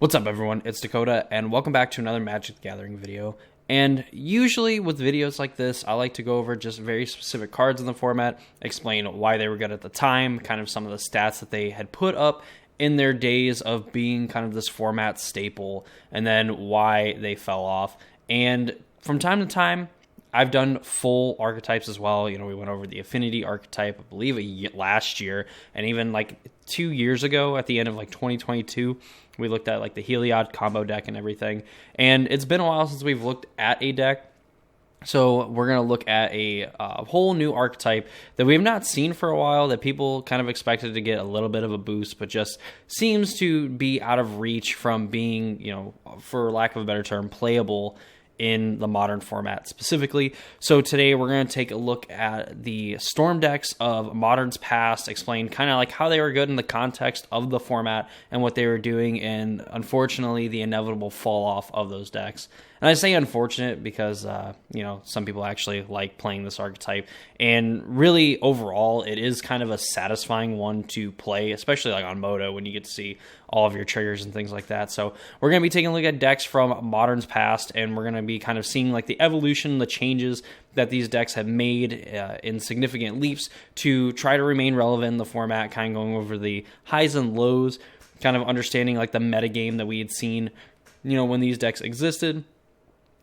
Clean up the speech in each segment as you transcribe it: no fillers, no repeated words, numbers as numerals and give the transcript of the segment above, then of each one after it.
What's up, everyone? It's Dakota, and welcome back to another Magic the Gathering video. And usually with videos like this, I like to go over just very specific cards in the format, explain why they were good at the time, kind of some of the stats that they had put up in their days of being kind of this format staple, and then why they fell off. And from time to time, I've done full archetypes as well. You know, we went over the Affinity archetype, I believe, last year, and even like 2 years ago at the end of like 2022, we looked at like the Heliod combo deck and everything. And it's been a while since we've looked at a deck. So we're going to look at a whole new archetype that we have not seen for a while, that people kind of expected to get a little bit of a boost, but just seems to be out of reach from being, you know, for lack of a better term, playable in the modern format specifically. So today we're going to take a look at the Storm decks of Modern's past, explain kind of like how they were good in the context of the format and what they were doing, and unfortunately the inevitable fall off of those decks. And I say unfortunate because, you know, some people actually like playing this archetype, and really overall it is kind of a satisfying one to play, especially like on Moto when you get to see all of your triggers and things like that. So we're going to be taking a look at decks from Modern's past, and we're going to be kind of seeing like the evolution, the changes that these decks have made in significant leaps to try to remain relevant in the format, kind of going over the highs and lows, kind of understanding like the metagame that we had seen, you know, when these decks existed,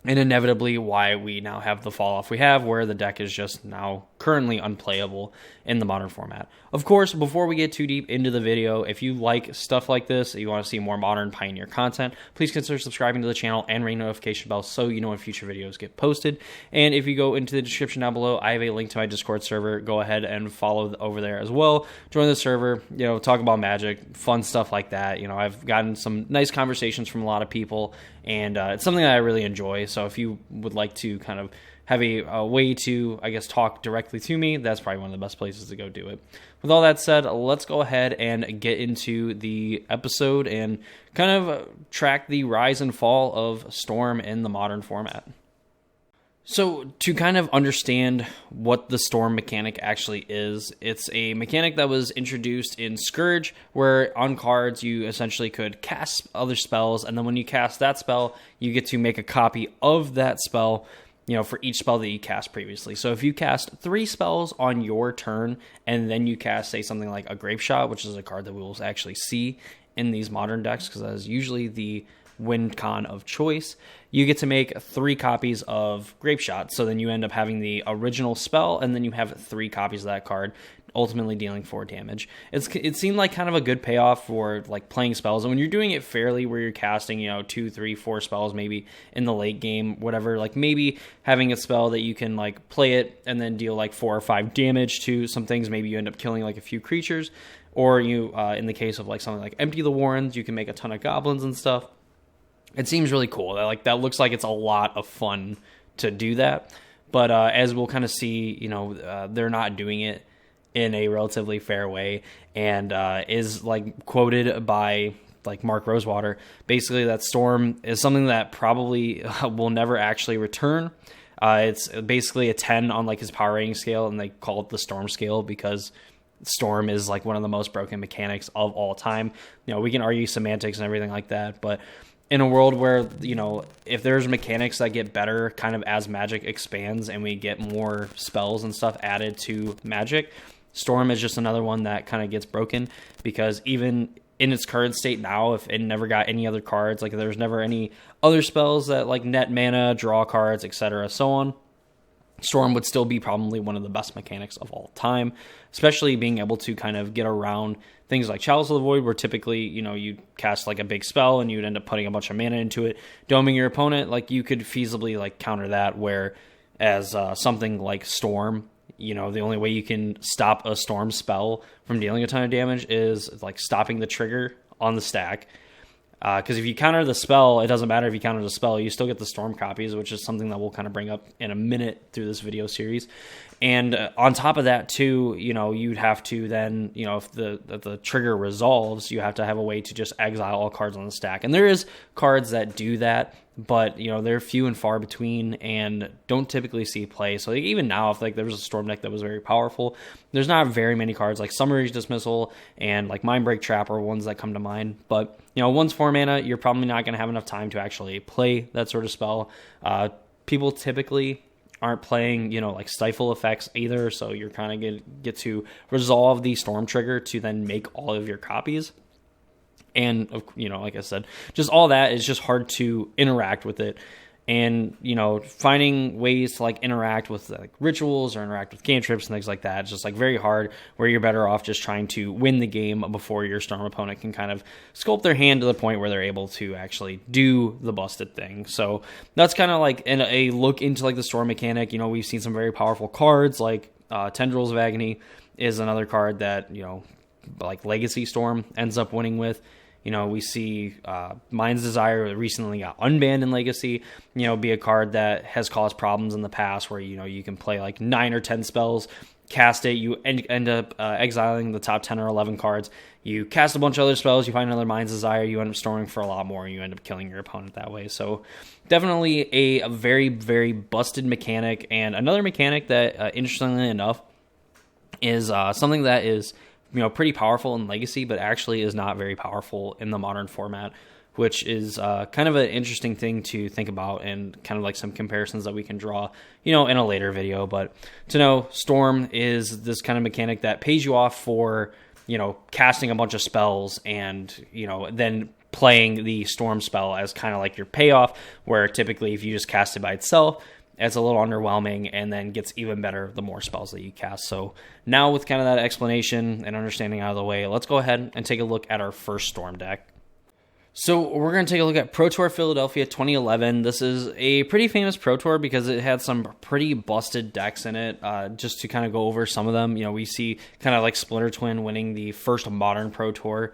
and inevitably why we now have the fall off we have, where the deck is just now currently unplayable in the modern format. Of course, before we get too deep into the video, if you like stuff like this, you want to see more Modern Pioneer content, please consider subscribing to the channel and ring notification bell so you know when future videos get posted. And if you go into the description down below, I have a link to my Discord server. Go ahead and follow over there as well. Join the server, you know, talk about Magic, fun stuff like that. You know, I've gotten some nice conversations from a lot of people, and it's something that I really enjoy. So if you would like to kind of have a way to, I guess, talk directly to me, that's probably one of the best places to go do it. With all that said, let's go ahead and get into the episode and kind of track the rise and fall of Storm in the modern format. So to kind of understand what the Storm mechanic actually is, it's a mechanic that was introduced in Scourge, where on cards you essentially could cast other spells, and then when you cast that spell, you get to make a copy of that spell, you know, for each spell that you cast previously. So if you cast 3 spells on your turn, and then you cast, say, something like a Grape Shot, which is a card that we will actually see in these modern decks, because that is usually the win con of choice, you get to make 3 copies of Grape Shot. So then you end up having the original spell, and then you have 3 copies of that card, ultimately dealing 4 damage. It seemed like kind of a good payoff for like playing spells, and when you're doing it fairly, where you're casting, you know, 2, 3, 4 spells maybe in the late game, whatever, like maybe having a spell that you can like play it and then deal like 4 or 5 damage to some things. Maybe you end up killing like a few creatures, or you in the case of like something like Empty the Warrens, you can make a ton of goblins and stuff. It seems really cool. That looks like it's a lot of fun to do that. But as we'll kind of see, you know, they're not doing it in a relatively fair way, and is like quoted by like Mark Rosewater, basically that Storm is something that probably will never actually return. It's basically a 10 on like his power rating scale, and they call it the Storm scale because Storm is like one of the most broken mechanics of all time. You know, we can argue semantics and everything like that, but in a world where, you know, if there's mechanics that get better kind of as Magic expands and we get more spells and stuff added to Magic, Storm is just another one that kind of gets broken, because even in its current state now, if it never got any other cards, like there's never any other spells that like net mana, draw cards, etc., so on, Storm would still be probably one of the best mechanics of all time, especially being able to kind of get around things like Chalice of the Void, where typically, you know, you cast like a big spell and you'd end up putting a bunch of mana into it, doming your opponent. Like you could feasibly like counter that, where as something like Storm, you know, the only way you can stop a Storm spell from dealing a ton of damage is like stopping the trigger on the stack. Because if you counter the spell, it doesn't matter if you counter the spell, you still get the Storm copies, which is something that we'll kind of bring up in a minute through this video series. And on top of that, too, you know, you'd have to then, you know, if the trigger resolves, you have to have a way to just exile all cards on the stack. And there is cards that do that, but they're few and far between and don't typically see play. So like, even now, if like there was a Storm deck that was very powerful, there's not very many cards. Like Summary Dismissal and like Mindbreak Trap are ones that come to mind. But one's 4 mana, you're probably not going to have enough time to actually play that sort of spell. People typically aren't playing, like Stifle effects either, so you're kind of get to resolve the Storm trigger to then make all of your copies. And, like I said, just all that is just hard to interact with it. And, finding ways to, like, interact with, like, rituals or interact with cantrips and things like that, it's just, like, very hard, where you're better off just trying to win the game before your Storm opponent can kind of sculpt their hand to the point where they're able to actually do the busted thing. So that's kind of, like, a look into, like, the Storm mechanic. We've seen some very powerful cards, like Tendrils of Agony is another card that, like, Legacy Storm ends up winning with. We see Mind's Desire recently got unbanned in Legacy, be a card that has caused problems in the past where, you can play like 9 or 10 spells, cast it, you end up exiling the top 10 or 11 cards, you cast a bunch of other spells, you find another Mind's Desire, you end up storming for a lot more, and you end up killing your opponent that way. So definitely a very, very busted mechanic. And another mechanic that, interestingly enough, is something that is pretty powerful in Legacy, but actually is not very powerful in the modern format, which is kind of an interesting thing to think about, and kind of like some comparisons that we can draw, in a later video. But to know, Storm is this kind of mechanic that pays you off for, casting a bunch of spells and, then playing the Storm spell as kind of like your payoff, where typically if you just cast it by itself, it's a little underwhelming, and then gets even better the more spells that you cast. So now with kind of that explanation and understanding out of the way, let's go ahead and take a look at our first Storm deck. So we're going to take a look at Pro Tour Philadelphia 2011. This is a pretty famous Pro Tour because it had some pretty busted decks in it. Just to kind of go over some of them, we see kind of like Splinter Twin winning the first modern Pro Tour.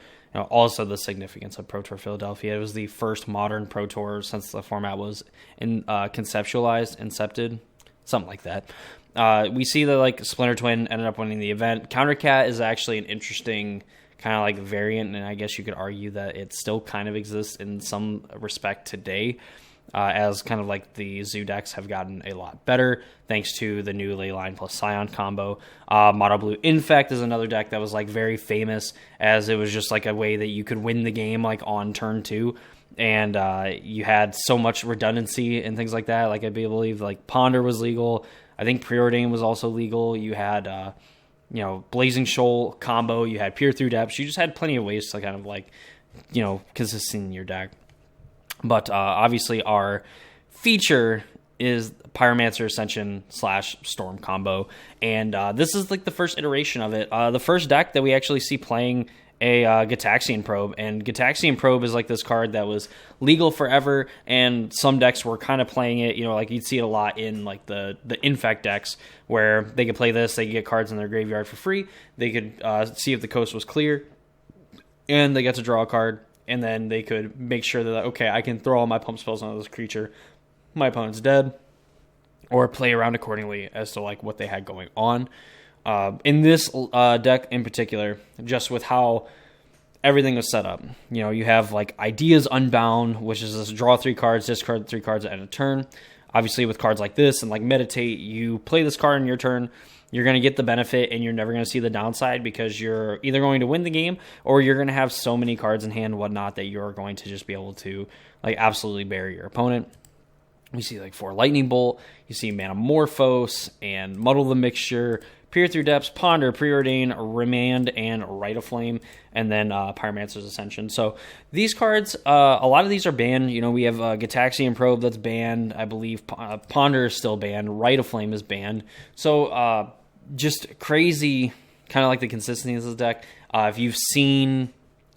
Also the significance of Pro Tour Philadelphia. It was the first modern Pro Tour since the format was incepted, something like that. We see that like Splinter Twin ended up winning the event. Countercat is actually an interesting kind of like variant, and I guess you could argue that it still kind of exists in some respect today, as kind of like the Zoo decks have gotten a lot better thanks to the new Leyline plus Scion combo. Mono Blue Infect is another deck that was like very famous, as it was just like a way that you could win the game like on turn 2, and you had so much redundancy and things like that. Like I believe like Ponder was legal. I think Preordain was also legal. You had Blazing Shoal combo. You had Peer Through Depths. You just had plenty of ways to kind of like consistent in your deck. But obviously our feature is Pyromancer Ascension / Storm combo. And this is like the first iteration of it. The first deck that we actually see playing a Gitaxian Probe. And Gitaxian Probe is like this card that was legal forever, and some decks were kind of playing it, like you'd see it a lot in like the Infect decks, where they could play this, they could get cards in their graveyard for free, they could see if the coast was clear, and they get to draw a card, and then they could make sure that, okay, I can throw all my pump spells onto this creature, my opponent's dead, or play around accordingly as to like what they had going on. In this deck in particular, just with how everything was set up, you have like Ideas Unbound, which is this draw 3 cards, discard 3 cards at end of turn. Obviously with cards like this and like Meditate, you play this card in your turn, you're going to get the benefit and you're never going to see the downside, because you're either going to win the game or you're going to have so many cards in hand and whatnot that you're going to just be able to like absolutely bury your opponent. You see like 4 Lightning Bolt, you see Manamorphose and Muddle the Mixture, Peer Through Depths, Ponder, Preordain, Remand, and Rite of Flame, and then Pyromancer's Ascension. So these cards, a lot of these are banned. We have Gitaxian Probe that's banned. I believe Ponder is still banned. Rite of Flame is banned. So just crazy, kind of like the consistency of this deck. If you've seen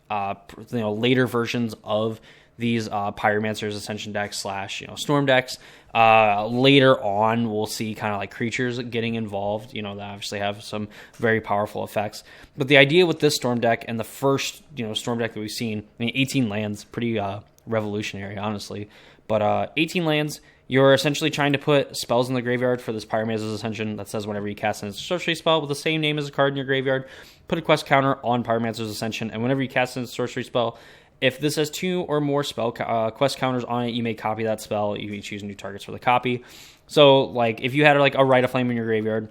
later versions of these Pyromancer's Ascension decks / Storm decks, later on we'll see kind of like creatures getting involved, that obviously have some very powerful effects. But the idea with this Storm deck and the first Storm deck that we've seen, 18 lands, pretty revolutionary, honestly. But 18 lands, you're essentially trying to put spells in the graveyard for this Pyromancer's Ascension that says whenever you cast an sorcery spell with the same name as a card in your graveyard, put a quest counter on Pyromancer's Ascension, and whenever you cast a sorcery spell If this has 2 or more spell quest counters on it, you may copy that spell. You can choose new targets for the copy. So, like, if you had like a Rite of Flame in your graveyard,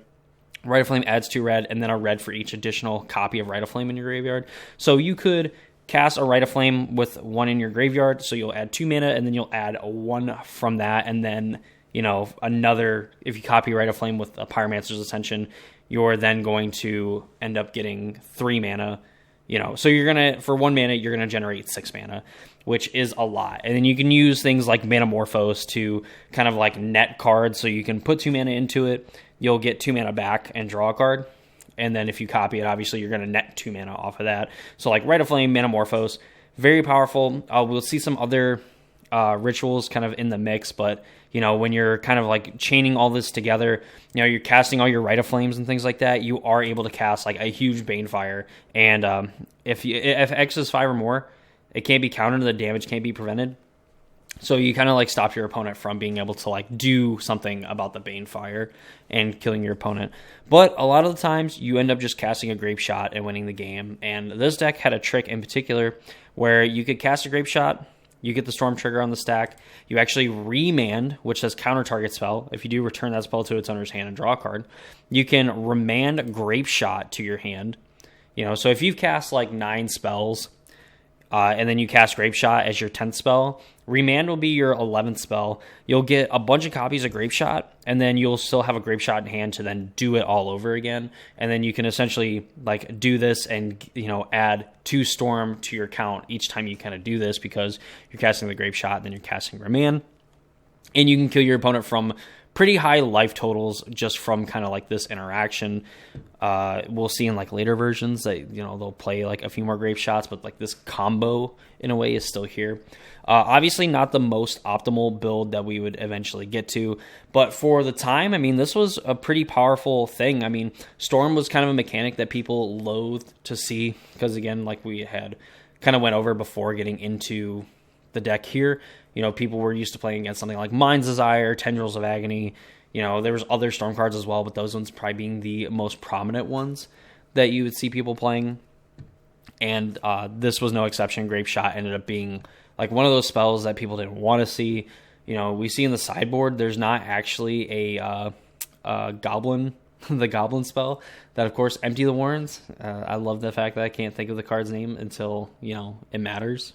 Rite of Flame adds 2 red, and then a red for each additional copy of Rite of Flame in your graveyard. So you could cast a Rite of Flame with 1 in your graveyard, so you'll add 2 mana, and then you'll add 1 from that, and then, you know, another, if you copy Rite of Flame with a Pyromancer's Ascension, you're then going to end up getting 3 mana. You know, so you're going to, for 1 mana, you're going to generate 6 mana, which is a lot. And then you can use things like Manamorphose to kind of like net cards, so you can put 2 mana into it, you'll get 2 mana back and draw a card. And then if you copy it, obviously you're going to net 2 mana off of that. So like Rite of Flame, Manamorphose, very powerful. We'll see some other rituals kind of in the mix, but you know, when you're kind of like chaining all this together, you know, you're casting all your Rite of Flames and things like that, you are able to cast like a huge Banefire. And if X is 5 or more, it can't be countered, the damage can't be prevented. So you kind of like stop your opponent from being able to like do something about the Banefire and killing your opponent. But a lot of the times you end up just casting a Grape Shot and winning the game. And this deck had a trick in particular where you could cast a Grape Shot, you get the Storm trigger on the stack, you actually remand, which says counter target spell. If you do return that spell to its owner's hand and draw a card, you can remand Grape Shot to your hand. You know, so if you've cast like 9 spells, and then you cast Grape Shot as your 10th spell, Remand will be your 11th spell. You'll get a bunch of copies of Grape Shot, and then you'll still have a Grape Shot in hand to then do it all over again. And then you can essentially like do this and, you know, add 2 Storm to your count each time you kind of do this, because you're casting the Grape Shot and then you're casting Remand. And you can kill your opponent from pretty high life totals just from kind of like this interaction. We'll see in like later versions that, you know, they'll play like a few more Grape Shots, but like this combo in a way is still here. Obviously not the most optimal build that we would eventually get to, but for the time, I mean, this was a pretty powerful thing. I mean, Storm was kind of a mechanic that people loathed to see because, again, like we had kind of went over before getting into the deck here, you know, people were used to playing against something like Mind's Desire, Tendrils of Agony. You know, there was other Storm cards as well, but those ones probably being the most prominent ones that you would see people playing. And this was no exception. Grape Shot ended up being like one of those spells that people didn't want to see. You know, we see in the sideboard, there's not actually a Goblin, the Goblin spell that, of course, Empty the Warrens. I love the fact that I can't think of the card's name until, you know, it matters.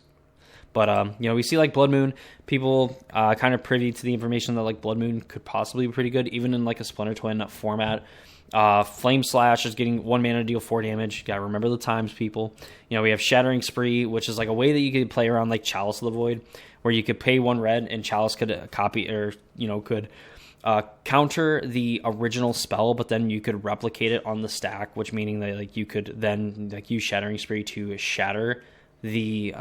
But, you know, we see like Blood Moon, people kind of privy to the information that like Blood Moon could possibly be pretty good, even in like a Splinter Twin format. Flame Slash is getting 1 mana to deal 4 damage. You gotta remember the times, people. You know, we have Shattering Spree, which is like a way that you could play around like Chalice of the Void, where you could pay 1 red and Chalice could copy, or, you know, could counter the original spell, but then you could replicate it on the stack, which meaning that like you could then like use Shattering Spree to shatter the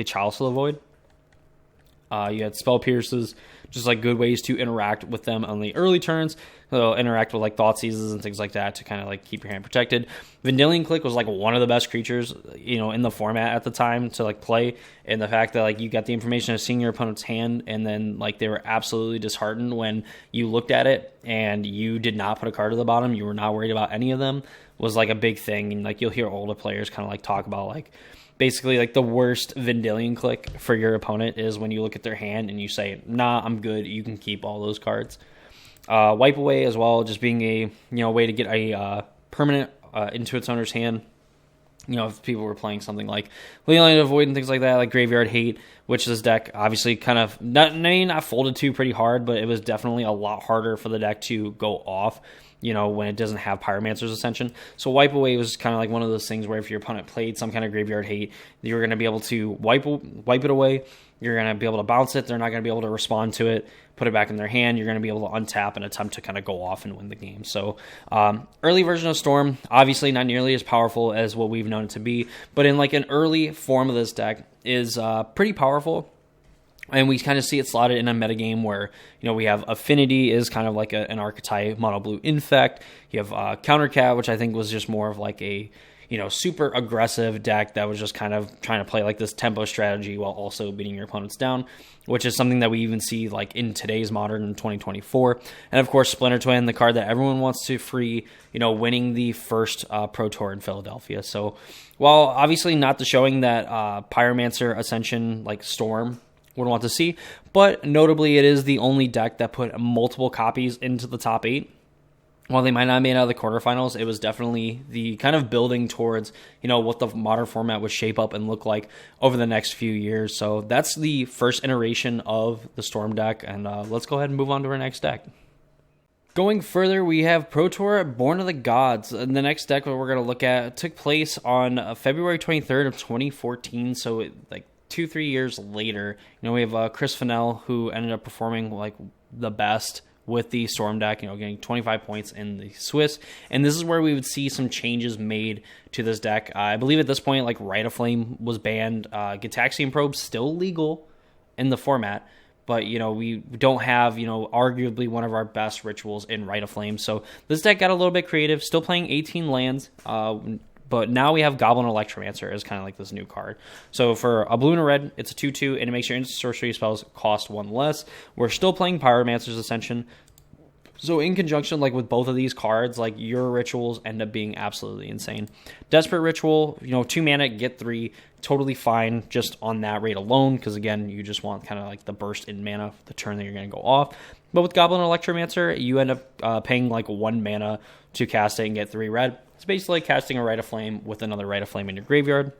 Chalice of the Void. You had Spell Pierces, just like good ways to interact with them on the early turns. So interact with like Thought Seizes and things like that to kind of like keep your hand protected. Vendilion Click was like one of the best creatures, you know, in the format at the time to like play. And the fact that like you got the information of seeing your opponent's hand, and then like they were absolutely disheartened when you looked at it and you did not put a card at the bottom. You were not worried about any of them, was like a big thing. And like you'll hear older players kind of like talk about like basically like the worst Vendilion Click for your opponent is when you look at their hand and you say, nah, I'm good, you can keep all those cards. Wipe Away as well, just being a, you know, way to get a permanent into its owner's hand. You know, if people were playing something like Leyline of Void and things like that, like Graveyard Hate, which this deck obviously kind of not folded to pretty hard, but it was definitely a lot harder for the deck to go off, you know, when it doesn't have Pyromancer's Ascension. So Wipe Away was kind of like one of those things where if your opponent played some kind of Graveyard Hate, you're going to be able to wipe it away. You're going to be able to bounce it. They're not going to be able to respond to it, put it back in their hand. You're going to be able to untap and attempt to kind of go off and win the game. So early version of Storm, obviously not nearly as powerful as what we've known it to be, but in like an early form of this deck is pretty powerful. And we kind of see it slotted in a metagame where, you know, we have Affinity is kind of like an archetype, mono blue infect. You have Countercat, which I think was just more of like a, super aggressive deck that was just kind of trying to play like this tempo strategy while also beating your opponents down, which is something that we even see like in today's Modern in 2024. And of course, Splinter Twin, the card that everyone wants to free, winning the first Pro Tour in Philadelphia. So while obviously not the showing that Pyromancer Ascension like Storm would want to see, but notably it is the only deck that put multiple copies into the top 8. While they might not have made it out of the quarterfinals, it was definitely the kind of building towards, what the Modern format would shape up and look like over the next few years. So that's the first iteration of the Storm deck, and let's go ahead and move on to our next deck. Going further, we have Pro Tour Born of the Gods. And the next deck that we're going to look at took place on February 23rd of 2014, so 2-3 years later. We have Chris Fennell, who ended up performing like the best with the Storm deck, getting 25 points in the Swiss. And this is where we would see some changes made to this deck. I believe at this point, like Rite of Flame was banned. Gitaxian Probe's still legal in the format, but, we don't have, arguably one of our best rituals in Rite of Flame. So this deck got a little bit creative, still playing 18 lands, but now we have Goblin Electromancer as kind of like this new card. So for a blue and a red, it's a 2/2, and it makes your instant sorcery spells cost 1 less. We're still playing Pyromancer's Ascension. So in conjunction, like with both of these cards, like your rituals end up being absolutely insane. Desperate Ritual, 2 mana, get 3, totally fine just on that rate alone, because again, you just want kind of like the burst in mana the turn that you're going to go off. But with Goblin Electromancer, you end up paying like 1 mana to cast it and get 3 red. It's basically like casting a Rite of Flame with another Rite of Flame in your graveyard.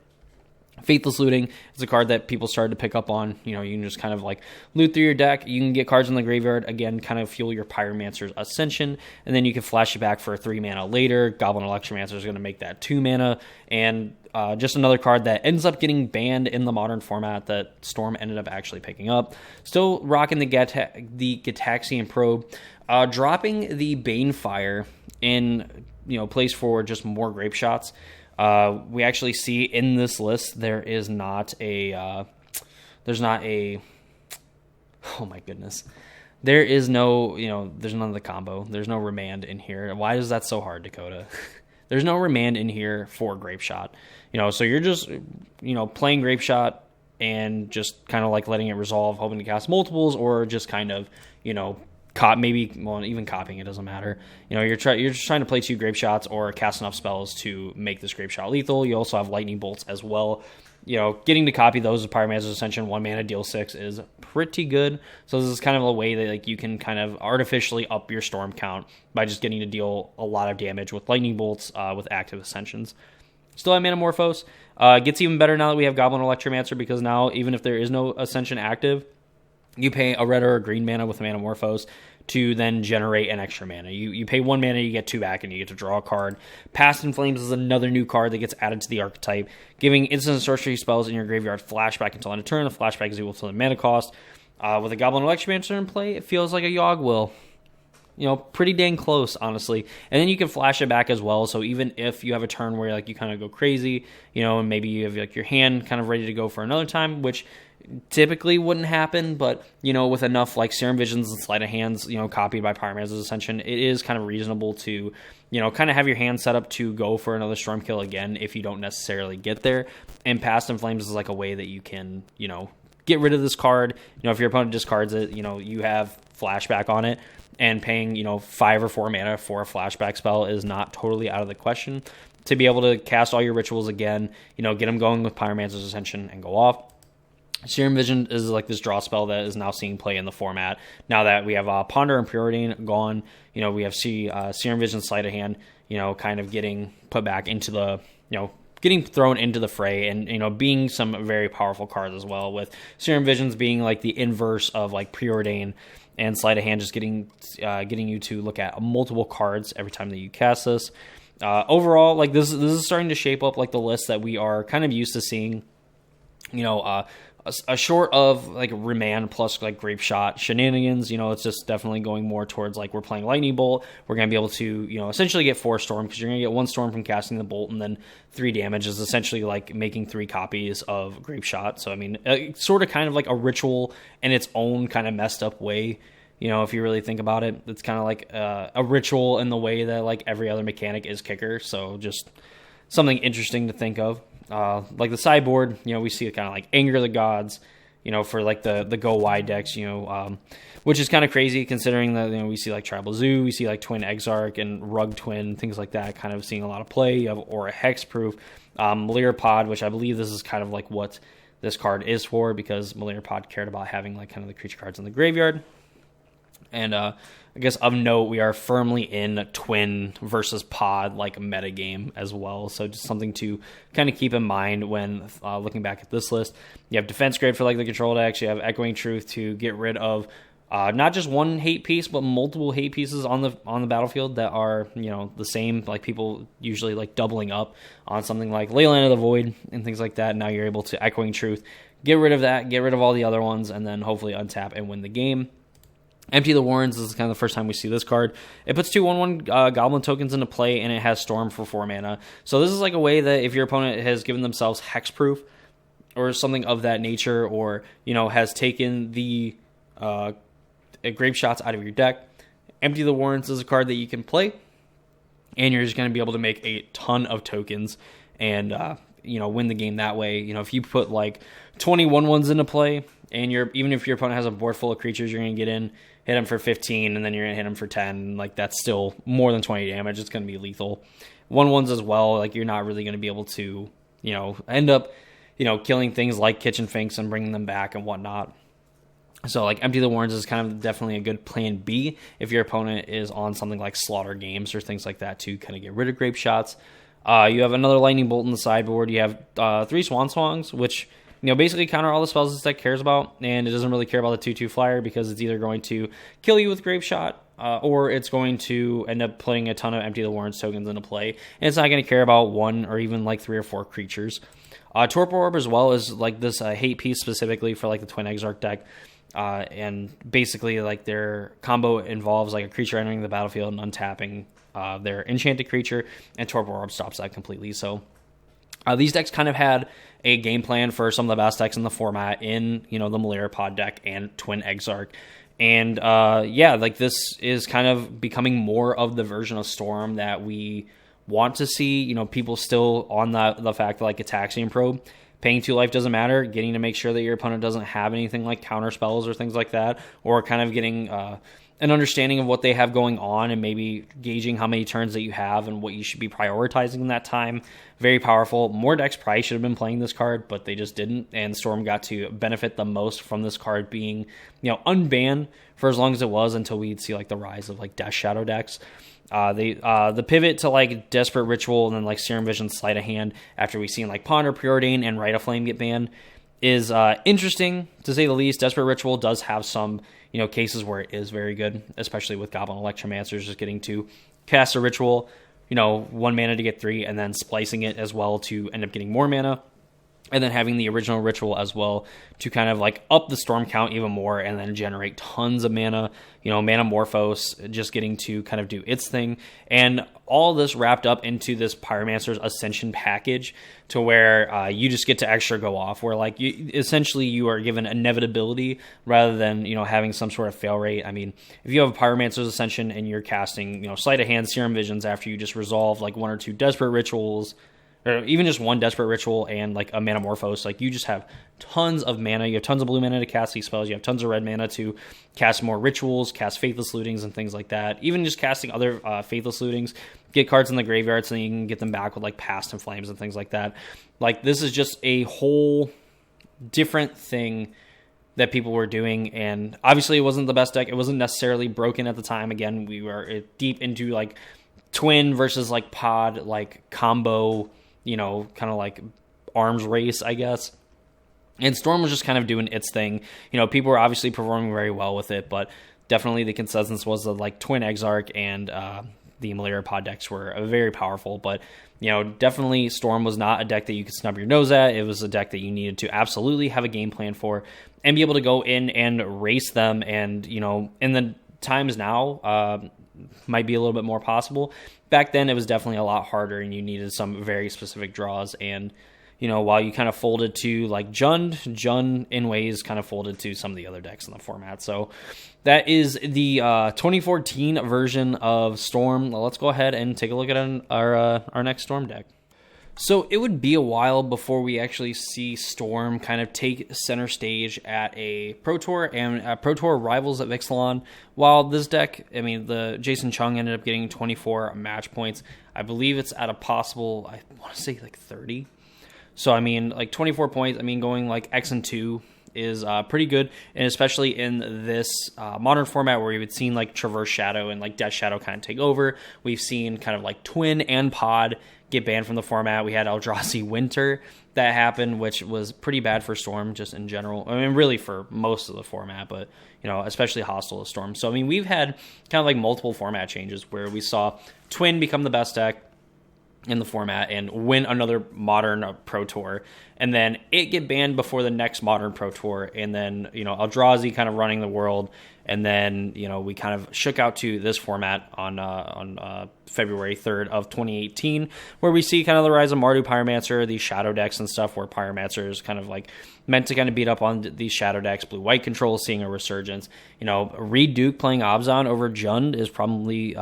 Faithless Looting is a card that people started to pick up on. You can just kind of like loot through your deck. You can get cards in the graveyard, again, kind of fuel your Pyromancer's Ascension, and then you can flash it back for 3 mana later. Goblin Electromancer is going to make that 2 mana, and just another card that ends up getting banned in the Modern format that Storm ended up actually picking up. Still rocking the Gitaxian Probe, dropping the Banefire in place for just more Grape Shots. We actually see in this list there's not a oh my goodness, there is no, there's none of the combo. There's no Remand in here. Why is that so hard, Dakota? There's no Remand in here for Grape Shot. So you're just, playing Grape Shot and just kind of like letting it resolve, hoping to cast multiples, or just kind of, even copying it doesn't matter. You're just trying to play 2 Grape Shots or cast enough spells to make this Grape Shot lethal. You also have Lightning Bolts as well. Getting to copy those with Pyromancer's Ascension, 1 mana, deal 6 is pretty good. So this is kind of a way that like you can kind of artificially up your Storm count by just getting to deal a lot of damage with Lightning Bolts with active Ascensions. Still have Manamorphose. Gets even better now that we have Goblin Electromancer, because now even if there is no Ascension active, you pay a red or a green mana with Manamorphose to then generate an extra mana. You pay 1 mana, you get 2 back, and you get to draw a card. Past in Flames is another new card that gets added to the archetype, giving instant sorcery spells in your graveyard flashback until end of turn. The flashback is equal to the mana cost. With a Goblin Electromancer in play, it feels like a Yogg Will. Pretty dang close, honestly. And then you can flash it back as well, so even if you have a turn where like you kind of go crazy, and maybe you have like your hand kind of ready to go for another time, which typically wouldn't happen, but with enough like Serum Visions and Sleight of Hands, copied by Pyromancer's Ascension, it is kind of reasonable to kind of have your hand set up to go for another Storm kill again if you don't necessarily get there. And Past in Flames is like a way that you can get rid of this card. If your opponent discards it, you have flashback on it, and paying 5 or 4 mana for a flashback spell is not totally out of the question. To be able to cast all your rituals again, get them going with Pyromancer's Ascension and go off. Serum Vision is like this draw spell that is now seeing play in the format. Now that we have Ponder and Preordain gone, we have Serum Vision, Sleight of Hand, kind of getting put back into the, getting thrown into the fray, and being some very powerful cards as well, with Serum Visions being like the inverse of like Preordain, and Sleight of Hand just getting you to look at multiple cards every time that you cast this. Overall, like this is starting to shape up like the list that we are kind of used to seeing. A short of like Remand plus like Grape Shot shenanigans, it's just definitely going more towards like we're playing Lightning Bolt. We're going to be able to, essentially get 4 Storm, because you're going to get 1 Storm from casting the Bolt, and then 3 damage is essentially like making 3 copies of Grape Shot. So, I mean, it's sort of kind of like a ritual in its own kind of messed up way. If you really think about it, it's kind of like a ritual in the way that like every other mechanic is Kicker. So just something interesting to think of. Like the sideboard, we see kind of like Anger of the Gods, for like the go wide decks, which is kind of crazy considering that, we see like Tribal Zoo, we see like Twin Exarch and Rug Twin, things like that, kind of seeing a lot of play. You have Aura Hexproof, Malira Pod, which I believe this is kind of like what this card is for, because Malira Pod cared about having like kind of the creature cards in the graveyard. And I guess of note, we are firmly in Twin versus Pod like metagame as well. So just something to kind of keep in mind when looking back at this list. You have Defense Grid for like the control decks. You have Echoing Truth to get rid of not just one hate piece, but multiple hate pieces on the battlefield that are the same. Like people usually like doubling up on something like Leyline of the Void and things like that. Now you're able to Echoing Truth, get rid of that, get rid of all the other ones, and then hopefully untap and win the game. Empty the Warrens. This is kind of the first time we see this card. It puts 2/1/1 Goblin tokens into play, and it has Storm for 4 mana. So this is like a way that if your opponent has given themselves Hexproof or something of that nature, or has taken the Grape Shots out of your deck, Empty the Warrens is a card that you can play, and you're just going to be able to make a ton of tokens and win the game that way. If you put like 21/1s into play, and even if your opponent has a board full of creatures, you're going to get in, hit them for 15, and then you're going to hit them for 10. Like, that's still more than 20 damage. It's going to be lethal. 1/1s as well. Like, you're not really going to be able to, end up, killing things like Kitchen Finks and bringing them back and whatnot. So, like, Empty the Warrens is kind of definitely a good plan B if your opponent is on something like Slaughter Games or things like that to kind of get rid of Grape Shots. You have another Lightning Bolt in the sideboard. You have 3 Swan Songs, which basically counter all the spells this deck cares about, and it doesn't really care about the 2/2 flyer because it's either going to kill you with Grape Shot, or it's going to end up putting a ton of Empty the Warrens tokens into play, and it's not going to care about 1 or even like 3 or 4 creatures. Torpor Orb as well is like this hate piece specifically for like the Twin Exarch deck, and basically like their combo involves like a creature entering the battlefield and untapping their enchanted creature, and Torpor Orb stops that completely. So these decks kind of had a game plan for some of the best decks in the format in, the Malira Pod deck and Twin Exarch. And, like this is kind of becoming more of the version of Storm that we want to see. People still on the fact that, like, Ataxian Probe, paying 2 life doesn't matter, getting to make sure that your opponent doesn't have anything like counter spells or things like that, or kind of getting an understanding of what they have going on and maybe gauging how many turns that you have and what you should be prioritizing in that time. Very powerful. More decks probably should have been playing this card, but they just didn't, and Storm got to benefit the most from this card being, unbanned for as long as it was until we'd see like the rise of like Death Shadow decks. The pivot to like Desperate Ritual and then like Serum Vision Sleight of Hand after we've seen like Ponder, Preordain, and Rite of Flame get banned is interesting to say the least. Desperate Ritual does have some cases where it is very good, especially with Goblin Electromancers just getting to cast a ritual, 1 mana to get 3, and then splicing it as well to end up getting more mana, and then having the original ritual as well to kind of like up the storm count even more and then generate tons of mana, Manamorphose just getting to kind of do its thing. And all this wrapped up into this Pyromancer's Ascension package to where you just get to extra go off, where like essentially you are given inevitability rather than, having some sort of fail rate. I mean, if you have a Pyromancer's Ascension and you're casting, Sleight of Hand, Serum Visions after you just resolve like 1 or 2 Desperate Rituals, or even just 1 Desperate Ritual and like a Manamorphose, like you just have tons of mana. You have tons of blue mana to cast these spells. You have tons of red mana to cast more rituals, cast Faithless Lootings and things like that. Even just casting other Faithless Lootings, get cards in the graveyard so that you can get them back with like Past and Flames and things like that. Like this is just a whole different thing that people were doing, and obviously it wasn't the best deck. It wasn't necessarily broken at the time. Again, we were deep into like Twin versus like Pod, like combo, kind of like arms race, I guess. And Storm was just kind of doing its thing. People were obviously performing very well with it, but definitely the consensus was that like Twin Exarch and the Malira Pod decks were very powerful. But, definitely Storm was not a deck that you could snub your nose at. It was a deck that you needed to absolutely have a game plan for and be able to go in and race them. And, in the times now, might be a little bit more possible. Back then, it was definitely a lot harder, and you needed some very specific draws. And, while you kind of folded to like Jund in ways kind of folded to some of the other decks in the format. So that is the 2014 version of Storm. Well, let's go ahead and take a look at our next Storm deck. So it would be a while before we actually see Storm kind of take center stage at a Pro Tour and Pro Tour rivals at Vixalon. While this deck, I mean, the Jason Chung ended up getting 24 match points. I believe it's at a possible, I want to say like 30. So, I mean, like 24 points, I mean, going like X and 2 is pretty good, and especially in this modern format where we've seen like Traverse Shadow and like Death Shadow kind of take over. We've seen kind of like Twin and Pod get banned from the format. We had Eldrazi Winter that happened, which was pretty bad for Storm just in general. I mean, really for most of the format, but, you know, especially hostile to Storm. So, I mean, we've had kind of like multiple format changes where we saw Twin become the best deck in the format and win another modern Pro Tour, and then it get banned before the next modern Pro Tour, and then, you know, Eldrazi kind of running the world, and then, you know, we kind of shook out to this format on February 3rd of 2018, where we see kind of the rise of Mardu Pyromancer, these shadow decks and stuff, where Pyromancer is kind of like meant to kind of beat up on these shadow decks. Blue-white control seeing a resurgence. You know, Reed Duke playing Abzan over Jund is probably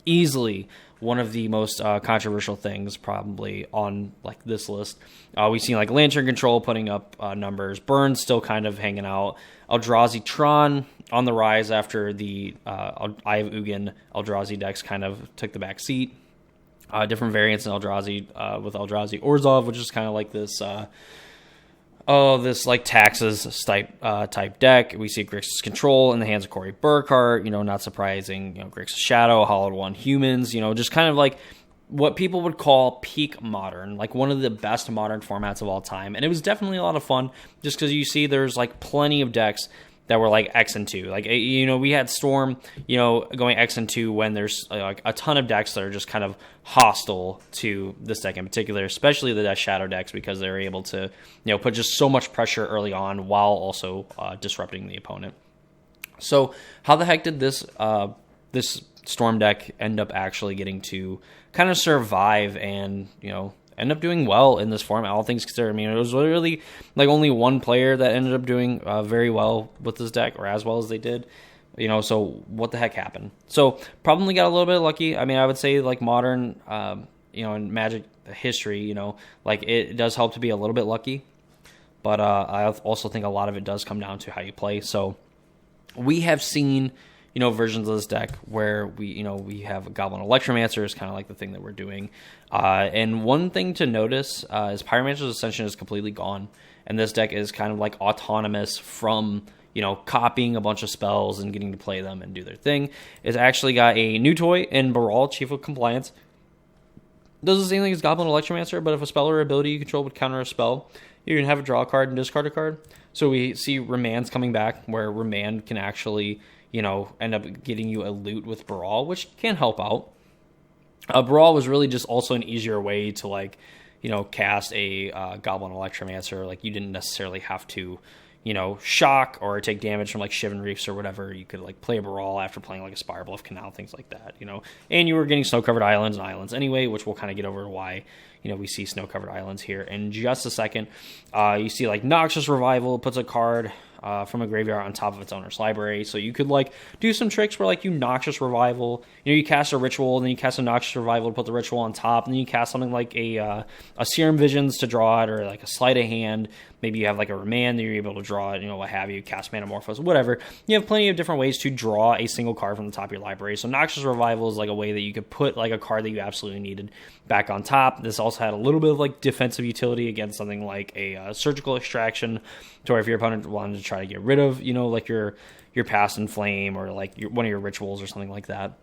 easily one of the most controversial things probably on like this list. We've seen like Lantern Control putting up numbers. Burn still kind of hanging out. Eldrazi Tron on the rise after the Eye of Ugin Eldrazi decks kind of took the back seat. Different variants in Eldrazi with Eldrazi Orzhov, which is kind of like this this like taxes type deck. We see Grixis Control in the hands of Corey Burkhart. You know, not surprising. You know, Grixis Shadow, Hollowed One Humans. You know, just kind of like what people would call peak modern, like one of the best modern formats of all time. And it was definitely a lot of fun, just because you see there's like plenty of decks that were like X and 2. Like, you know, we had Storm, you know, going X and 2 when there's like a ton of decks that are just kind of hostile to this deck in particular, especially the Death Shadow decks, because they're able to, you know, put just so much pressure early on while also disrupting the opponent. So how the heck did this Storm deck end up actually getting to kind of survive and, you know, end up doing well in this format, all things considered? I mean, it was literally like only one player that ended up doing very well with this deck, or as well as they did. You know, so what the heck happened? So probably got a little bit lucky. I mean, I would say like modern, you know, in Magic history, you know, like it does help to be a little bit lucky. But I also think a lot of it does come down to how you play. So we have seen, you know, versions of this deck where we have a Goblin Electromancer is kind of like the thing that we're doing. And one thing to notice is Pyromancer's Ascension is completely gone. And this deck is kind of like autonomous from, you know, copying a bunch of spells and getting to play them and do their thing. It's actually got a new toy in Baral, Chief of Compliance. Does the same thing as Goblin Electromancer, but if a spell or ability you control would counter a spell, you can have a draw a card and discard a card. So we see Remand's coming back, where Remand can actually, you know, end up getting you a loot with Baral, which can help out. Baral was really just also an easier way to, like, you know, cast a Goblin Electromancer. Like, you didn't necessarily have to, you know, shock or take damage from like Shivan Reefs or whatever. You could like play a Baral after playing like a Spirebluff Canal, things like that, you know. And you were getting snow-covered islands anyway, which we'll kind of get over why, you know, we see snow-covered islands here in just a second. You see like Noxious Revival puts a card from a graveyard on top of its owner's library. So you could like do some tricks where like you Noxious Revival, you know, you cast a ritual and then you cast a Noxious Revival to put the ritual on top, and then you cast something like a Serum Visions to draw it, or like a Sleight of Hand. Maybe you have like a Remand that you're able to draw it, you know, what have you, cast Manamorphose, whatever. You have plenty of different ways to draw a single card from the top of your library. So Noxious Revival is like a way that you could put like a card that you absolutely needed back on top. This also had a little bit of like defensive utility against something like a Surgical Extraction, to where if your opponent wanted to try to get rid of, you know, like your Past in Flame or like one of your rituals or something like that.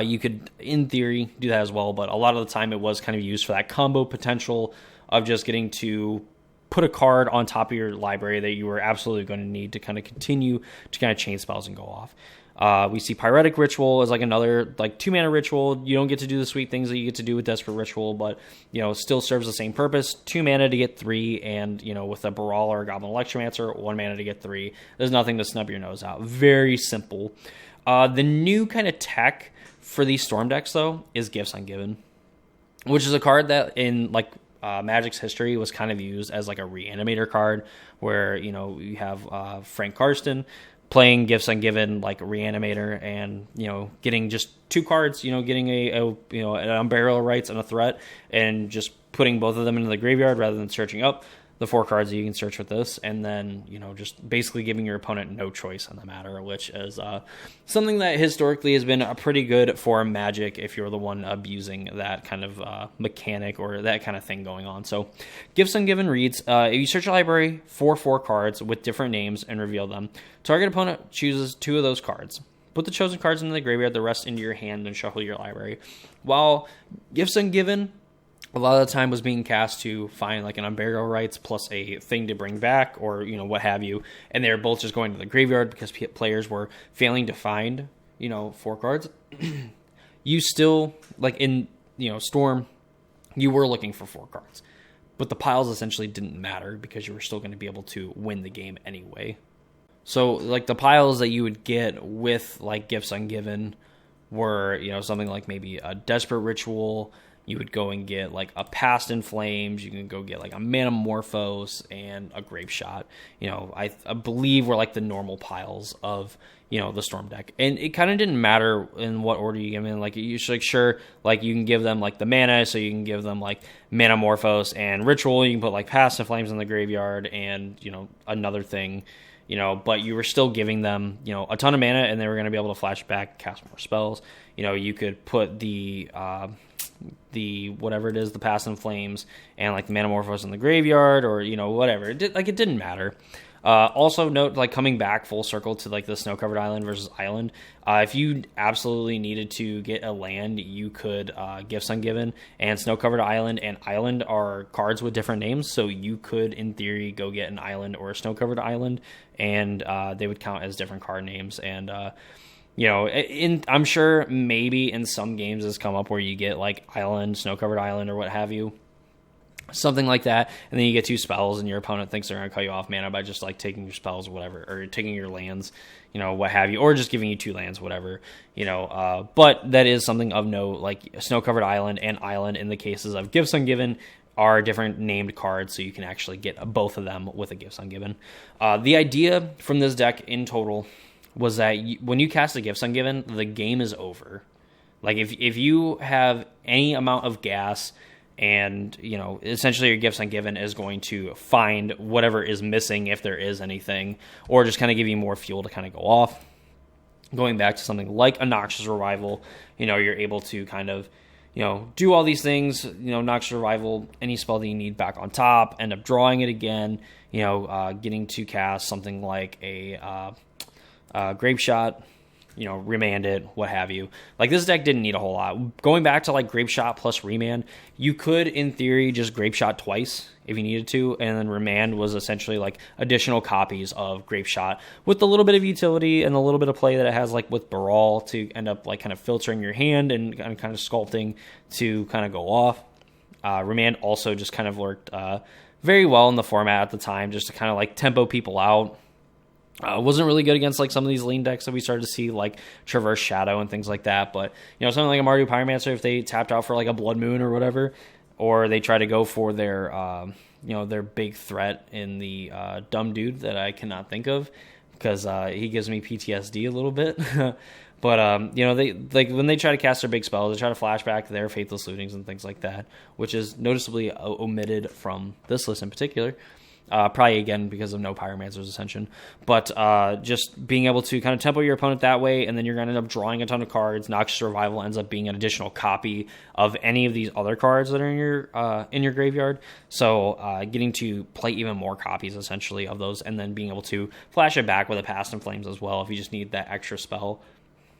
You could, in theory, do that as well, but a lot of the time it was kind of used for that combo potential of just getting to put a card on top of your library that you were absolutely going to need to kind of continue to kind of chain spells and go off. We see Pyretic Ritual as like another like 2-mana ritual. You don't get to do the sweet things that you get to do with Desperate Ritual, but, you know, still serves the same purpose. 2 mana to get 3, and, you know, with a Baral or a Goblin Electromancer, 1 mana to get 3. There's nothing to snub your nose out. Very simple. The new kind of tech for these Storm decks, though, is Gifts Ungiven, which is a card that in like Magic's history was kind of used as like a reanimator card, where, you know, you have Frank Karsten playing Gifts Ungiven like Reanimator and, getting just 2 cards, getting an Unburial Rites and a Threat, and just putting both of them into the graveyard rather than searching up the 4 cards that you can search with this, and then, just basically giving your opponent no choice on the matter, which is something that historically has been pretty good for Magic if you're the one abusing that kind of mechanic or that kind of thing going on. So Gifts Ungiven reads, if you search a library for 4 cards with different names and reveal them, target opponent chooses 2 of those cards. Put the chosen cards into the graveyard, the rest into your hand, and shuffle your library. While Gifts Ungiven a lot of the time was being cast to find like an Unburial Rites plus a thing to bring back, or what have you, and they're both just going to the graveyard because players were failing to find 4 cards. You still, like in Storm, you were looking for 4 cards, but the piles essentially didn't matter because you were still going to be able to win the game anyway. So like the piles that you would get with like Gifts Ungiven were something like maybe a Desperate Ritual. You would go and get like a Past in Flames. You can go get like a Manamorphose and a Grape Shot. I believe were like the normal piles of the Storm deck, and it kind of didn't matter in what order you give them in. Like you should sure like you can give them like the mana, so you can give them like Manamorphose and Ritual. You can put like Past in Flames in the graveyard and another thing. But you were still giving them, a ton of mana, and they were going to be able to flash back, cast more spells. You could put the whatever it is, the Past in Flames, and like the Manamorphose in the graveyard, or whatever. It didn't matter. Also note, like coming back full circle to like the Snow Covered Island versus Island. If you absolutely needed to get a land, you could Gifts Ungiven, and Snow Covered Island and Island are cards with different names, so you could in theory go get an Island or a Snow Covered Island, and they would count as different card names. And I'm sure maybe in some games it's come up where you get like Island, Snow Covered Island, or what have you. Something like that, and then you get 2 spells, and your opponent thinks they're going to cut you off mana by just like taking your spells or whatever, or taking your lands, what have you, or just giving you 2 lands, whatever, But that is something of note, like Snow Covered Island and Island in the cases of Gifts Ungiven are different named cards, so you can actually get both of them with a Gifts Ungiven. The idea from this deck in total was that when you cast a Gifts Ungiven, the game is over. Like if you have any amount of gas, and essentially your Gifts Ungiven is going to find whatever is missing, if there is anything, or just kind of give you more fuel to kind of go off. Going back to something like a Noxious Revival, you're able to kind of do all these things, Noxious Revival, any spell that you need back on top, end up drawing it again, getting to cast something like a Grape Shot, remand it, what have you. Like this deck didn't need a whole lot. Going back to like Grape Shot plus remand, you could in theory just Grape Shot twice if you needed to, and then remand was essentially like additional copies of Grape Shot with a little bit of utility and a little bit of play that it has like with Baral to end up like kind of filtering your hand and kind of sculpting to kind of go off. Remand also just kind of worked very well in the format at the time, just to kind of like tempo people out. Wasn't really good against like some of these lean decks that we started to see, like Traverse Shadow and things like that. But something like a Mardu Pyromancer, if they tapped out for like a Blood Moon or whatever, or they try to go for their their big threat in the dumb dude that I cannot think of because he gives me PTSD a little bit. But they like when they try to cast their big spells, they try to flashback their Faithless Lootings and things like that, which is noticeably omitted from this list in particular. Probably again because of no Pyromancer's Ascension, but just being able to kind of tempo your opponent that way, and then you're going to end up drawing a ton of cards. Noxious Revival ends up being an additional copy of any of these other cards that are in your graveyard. So getting to play even more copies essentially of those, and then being able to flash it back with a Past in Flames as well if you just need that extra spell.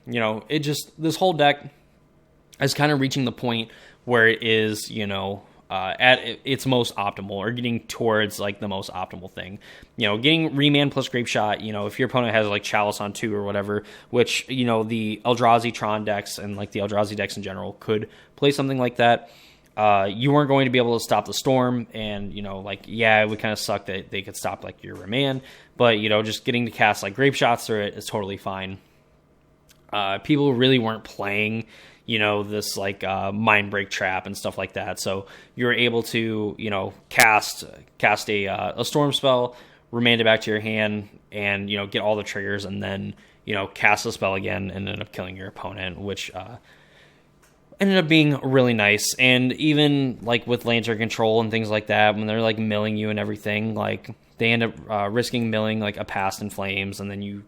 This whole deck is kind of reaching the point where it is, at its most optimal, or getting towards like the most optimal thing. Getting remand plus Grape Shot, if your opponent has like Chalice on 2 or whatever, which, the Eldrazi Tron decks and like the Eldrazi decks in general could play something like that. You weren't going to be able to stop the Storm, and, it would kind of suck that they could stop like your remand, but, just getting to cast like Grape Shots through it is totally fine. People really weren't playing this like Mind Break Trap and stuff like that. So you're able to, cast a Storm spell, remand it back to your hand and, get all the triggers and then, cast the spell again and end up killing your opponent, which ended up being really nice. And even like with Lantern Control and things like that, when they're like milling you and everything, like they end up risking milling like a Past in Flames, and then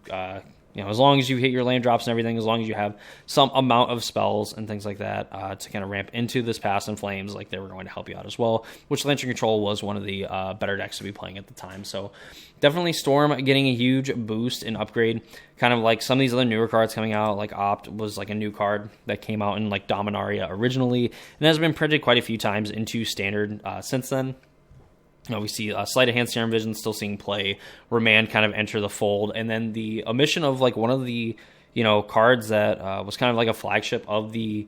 as long as you hit your land drops and everything, as long as you have some amount of spells and things like that to kind of ramp into this Past in Flames, like they were going to help you out as well, which Lantern Control was one of the better decks to be playing at the time. So definitely Storm getting a huge boost and upgrade, kind of like some of these other newer cards coming out, like Opt was like a new card that came out in like Dominaria originally, and has been printed quite a few times into Standard since then. We see Sleight of Hand, Serum Vision still seeing play, Remand kind of enter the fold, and then the omission of like one of the cards that was kind of like a flagship of the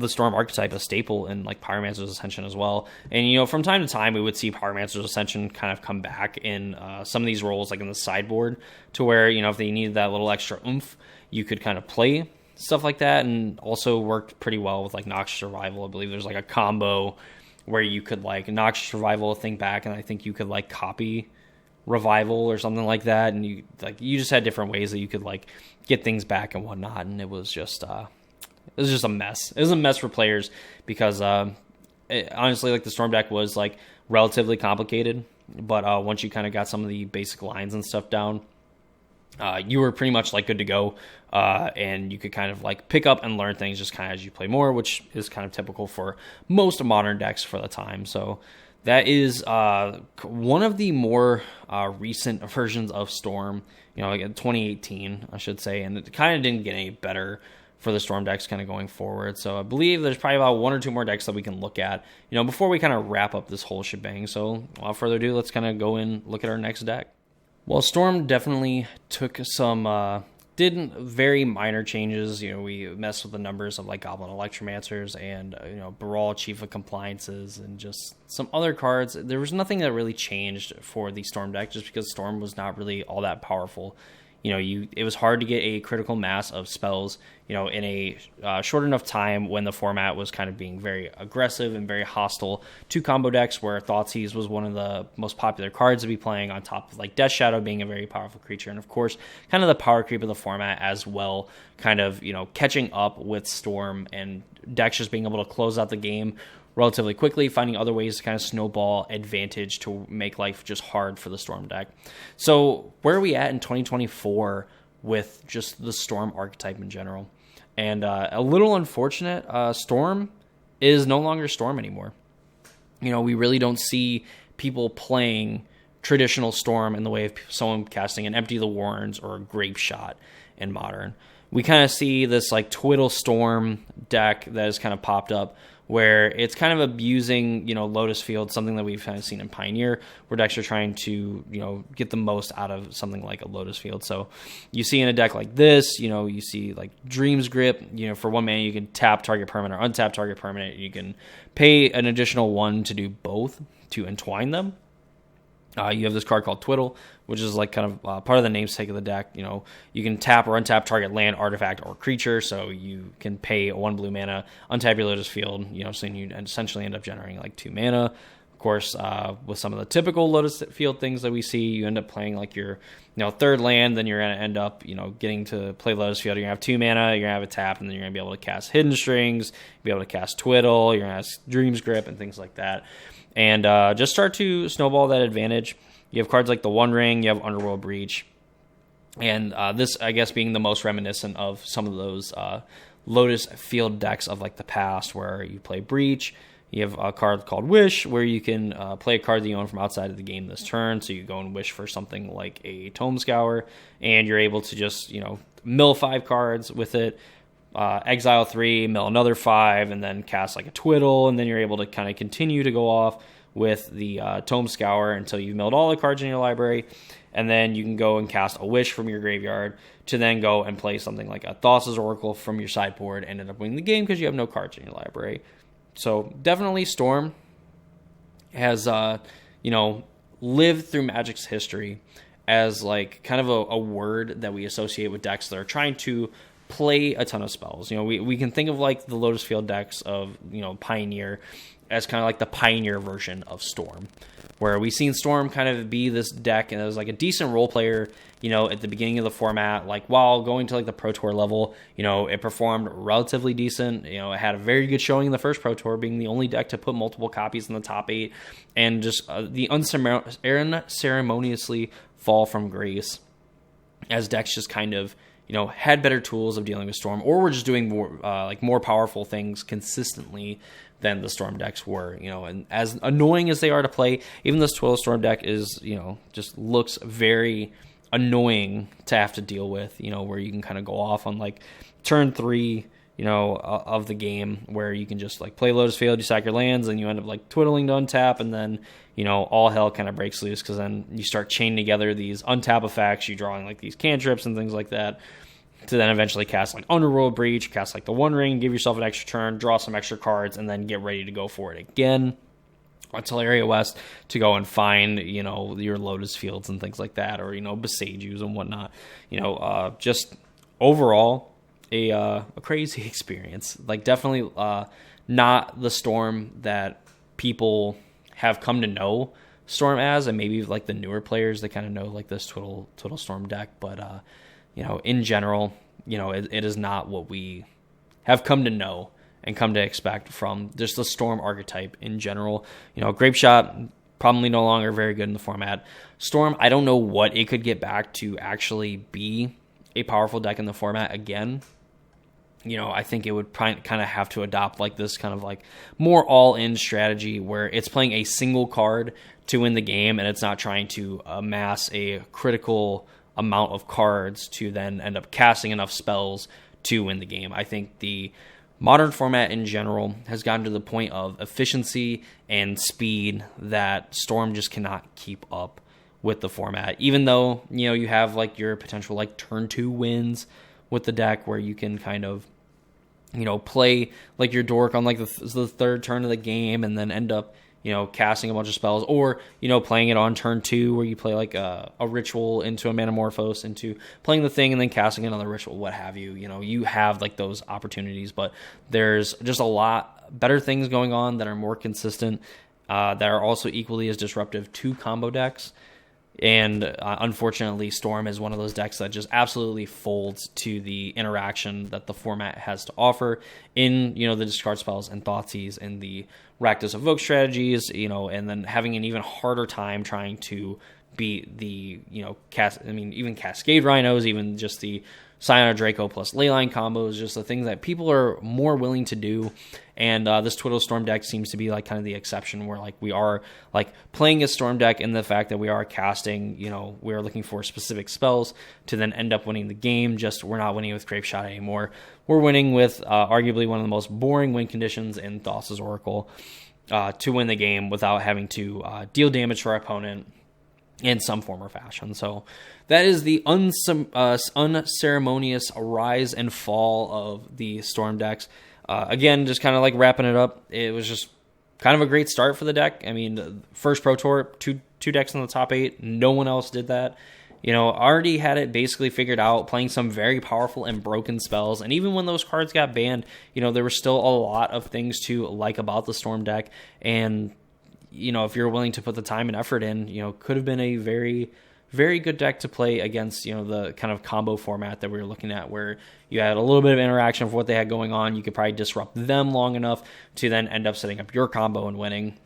Storm archetype, a staple in like Pyromancer's Ascension as well. And from time to time we would see Pyromancer's Ascension kind of come back in some of these roles, like in the sideboard, to where if they needed that little extra oomph, you could kind of play stuff like that, and also worked pretty well with like Noxious Survival. I believe there's like a combo where you could like Noxious Revival a thing back, and I think you could like copy Revival or something like that, and you just had different ways that you could like get things back and whatnot, and it was just a mess. It was a mess for players because honestly, like the Storm deck was like relatively complicated, but once you kind of got some of the basic lines and stuff down, you were pretty much like good to go, and you could kind of like pick up and learn things just kind of as you play more, which is kind of typical for most modern decks for the time. So that is one of the more recent versions of Storm, like in 2018, I should say, and it kind of didn't get any better for the Storm decks kind of going forward. So I believe there's probably about one or two more decks that we can look at, before we kind of wrap up this whole shebang. So without further ado, let's kind of go and look at our next deck. Well, Storm definitely took some, did very minor changes. We messed with the numbers of like Goblin Electromancers and, Baral Chief of Compliances and just some other cards. There was nothing that really changed for the Storm deck just because Storm was not really all that powerful. It was hard to get a critical mass of spells, in a short enough time when the format was kind of being very aggressive and very hostile to combo decks, where Thoughtseize was one of the most popular cards to be playing, on top of like Death Shadow being a very powerful creature, and of course, kind of the power creep of the format as well, kind of, catching up with Storm and decks just being able to close out the game relatively quickly, finding other ways to kind of snowball advantage to make life just hard for the Storm deck. So where are we at in 2024 with just the Storm archetype in general? And a little unfortunate, Storm is no longer Storm anymore. We really don't see people playing traditional Storm in the way of someone casting an Empty the Warrens or a Grape Shot in Modern. We kind of see this like Twiddle Storm deck that has kind of popped up, where it's kind of abusing, Lotus Field, something that we've kind of seen in Pioneer, where decks are trying to, get the most out of something like a Lotus Field. So you see in a deck like this, you see like Dream's Grip, for 1 mana you can tap target permanent or untap target permanent. You can pay an additional 1 to do both, to entwine them. You have this card called Twiddle, which is like kind of part of the namesake of the deck. You can tap or untap target land, artifact, or creature, so you can pay 1 blue mana, untap your Lotus Field, so you essentially end up generating like 2 mana. Of course, with some of the typical Lotus Field things that we see, you end up playing like your third land, then you're going to end up getting to play Lotus Field. You're going to have 2 mana, you're going to have a tap, and then you're going to be able to cast Hidden Strings, be able to cast Twiddle, you're going to have Dream's Grip, and things like that. And just start to snowball that advantage. You have cards like the One Ring, you have Underworld Breach, and this, I guess, being the most reminiscent of some of those Lotus Field decks of like the past, where you play Breach. You have a card called Wish, where you can play a card that you own from outside of the game this turn, so you go and wish for something like a Tome Scour, and you're able to just, mill 5 cards with it, exile 3, mill another 5, and then cast like a Twiddle, and then you're able to kind of continue to go off with the Tome Scour until you've milled all the cards in your library, and then you can go and cast a Wish from your graveyard to then go and play something like a Thassa's Oracle from your sideboard and end up winning the game because you have no cards in your library. So definitely Storm has, lived through Magic's history as like kind of a word that we associate with decks that are trying to play a ton of spells. We can think of like the Lotus Field decks of, Pioneer as kind of like the pioneer version of Storm, where we seen Storm kind of be this deck, and it was like a decent role player, at the beginning of the format. Like while going to like the Pro Tour level, it performed relatively decent. It had a very good showing in the first Pro Tour, being the only deck to put multiple copies in the top 8, and just the unceremoniously fall from grace as decks just kind of had better tools of dealing with Storm, or were just doing more powerful things consistently than the Storm decks were, and as annoying as they are to play, even this Twillo Storm deck is, just looks very annoying to have to deal with, where you can kind of go off on like turn 3, of the game, where you can just like play Lotus Field, you sack your lands, and you end up like twiddling to untap, and then, all hell kind of breaks loose, because then you start chaining together these untap effects, you drawing like these cantrips and things like that, to then eventually cast like Underworld Breach, cast like the One Ring, give yourself an extra turn, draw some extra cards, and then get ready to go for it again until Area West to go and find, your Lotus Fields and things like that, or, Besage Yous and whatnot. Just overall, a crazy experience. Like, definitely not the Storm that people have come to know Storm as, and maybe like the newer players that kind of know like this Twiddle Storm deck, but in general, it is not what we have come to know and come to expect from just the Storm archetype in general. Grape Shot, probably no longer very good in the format. Storm, I don't know what it could get back to actually be a powerful deck in the format again. I think it would kind of have to adopt like this kind of like more all-in strategy where it's playing a single card to win the game, and it's not trying to amass a critical amount of cards to then end up casting enough spells to win the game. I think the modern format in general has gotten to the point of efficiency and speed that Storm just cannot keep up with the format. Even though, you have like your potential like turn 2 wins with the deck where you can kind of, play like your dork on like the third turn of the game and then end up, casting a bunch of spells, or, playing it on turn 2 where you play like a ritual into a Manamorphose, into playing the thing and then casting another ritual, what have you. You have like those opportunities, but there's just a lot better things going on that are more consistent, that are also equally as disruptive to combo decks. And unfortunately, Storm is one of those decks that just absolutely folds to the interaction that the format has to offer in, the discard spells and Thoughtseize and the Rakdos Evoke strategies, and then having an even harder time trying to beat the, even Cascade Rhinos, even just the Scion Draco plus Leyline combos, just the things that people are more willing to do. And this Twiddle Storm deck seems to be like kind of the exception, where like we are like playing a Storm deck in the fact that we are casting, we are looking for specific spells to then end up winning the game. Just we're not winning with Grape Shot anymore. We're winning with arguably one of the most boring win conditions in Thassa's Oracle to win the game without having to deal damage to our opponent in some form or fashion. So that is the unceremonious rise and fall of the Storm decks. Again, just kind of like wrapping it up, it was just kind of a great start for the deck. I mean, the first Pro Tour, two decks in the top 8. No one else did that. Already had it basically figured out, playing some very powerful and broken spells. And even when those cards got banned, there were still a lot of things to like about the Storm deck. And, if you're willing to put the time and effort in, could have been a very, very good deck to play against, the kind of combo format that we were looking at, where you had a little bit of interaction of what they had going on. You could probably disrupt them long enough to then end up setting up your combo and winning.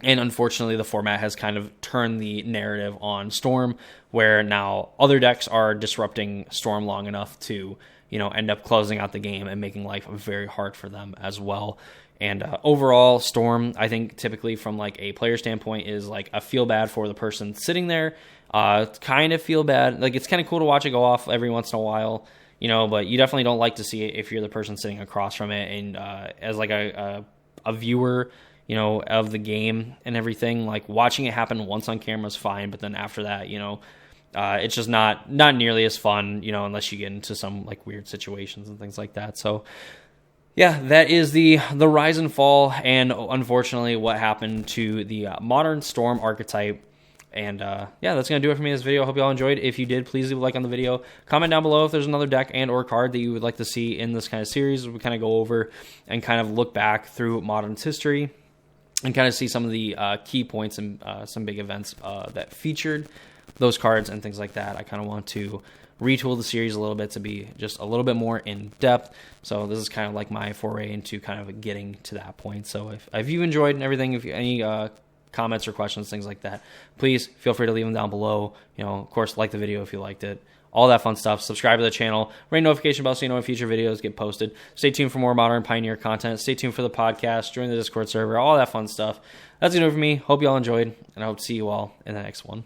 And unfortunately, the format has kind of turned the narrative on Storm, where now other decks are disrupting Storm long enough to, end up closing out the game and making life very hard for them as well. And overall, Storm, I think typically from like a player standpoint, is like a feel bad for the person sitting there. Kind of feel bad. Like, it's kind of cool to watch it go off every once in a while, but you definitely don't like to see it if you're the person sitting across from it. And as like a viewer, of the game and everything, like watching it happen once on camera is fine. But then after that, it's just not nearly as fun, unless you get into some like weird situations and things like that. So yeah, that is the rise and fall, and unfortunately what happened to the modern Storm archetype. And yeah, that's going to do it for me in this video. I hope you all enjoyed. If you did, please leave a like on the video. Comment down below if there's another deck and or card that you would like to see in this kind of series. We kind of go over and kind of look back through Modern's history and kind of see some of the key points and some big events that featured those cards and things like that. I kind of want to retool the series a little bit to be just a little bit more in depth. So this is kind of like my foray into kind of getting to that point. So if you enjoyed and everything, if you, any comments or questions, things like that, please feel free to leave them down below. Of course, like the video if you liked it. All that fun stuff. Subscribe to the channel. Ring notification bell so you know when future videos get posted. Stay tuned for more Modern Pioneer content. Stay tuned for the podcast. Join the Discord server. All that fun stuff. That's going to do it for me. Hope you all enjoyed, and I hope to see you all in the next one.